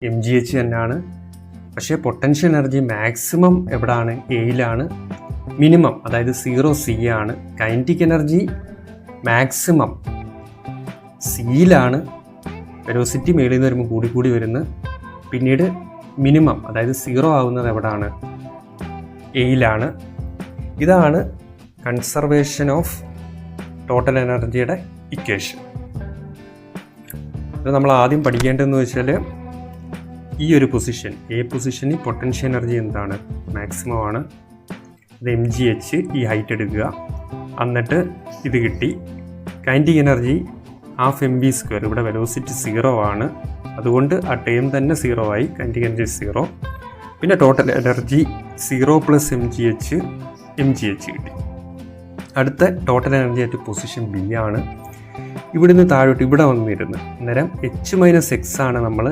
mgh തന്നെയാണ്. പക്ഷേ potential energy maximum എവിടെയാണ്? എയിലാണ്. മിനിമം അതായത് 0 ആണ്. കൈനറ്റിക് എനർജി മാക്സിമം സിയിലാണ്. വെലോസിറ്റി മേളിൽ നിന്ന് വരുമ്പോൾ കൂടിക്കൂടി വരുന്നത്. പിന്നീട് മിനിമം അതായത് 0 ആവുന്നത് എവിടെയാണ്? എയിലാണ്. ഇതാണ് കൺസർവേഷൻ ഓഫ് ടോട്ടൽ എനർജിയുടെ ഇക്വേഷൻ. ഇത് നമ്മൾ ആദ്യം പഠിക്കേണ്ടതെന്ന് വെച്ചാൽ ഈ ഒരു പൊസിഷൻ, എ പൊസിഷനിൽ പൊട്ടൻഷ്യൽ എനർജി എന്താണ്? മാക്സിമം ആണ്. ഇത് mgh, ഈ ഹൈറ്റ് എടുക്കുക, എന്നിട്ട് ഇത് കിട്ടി. Kinetic energy ½ mv². ഇവിടെ വെലോസിറ്റി 0 ആണ്, അതുകൊണ്ട് ആ ടേം തന്നെ 0 ആയി. Kinetic energy 0. പിന്നെ ടോട്ടൽ എനർജി 0 + mgh കിട്ടി. അടുത്ത ടോട്ടൽ എനർജി ആയിട്ട് പൊസിഷൻ ബി ആണ്. ഇവിടുന്ന് താഴോട്ട് ഇവിടെ വന്നിരുന്നു. അന്നേരം h - x ആണ് നമ്മൾ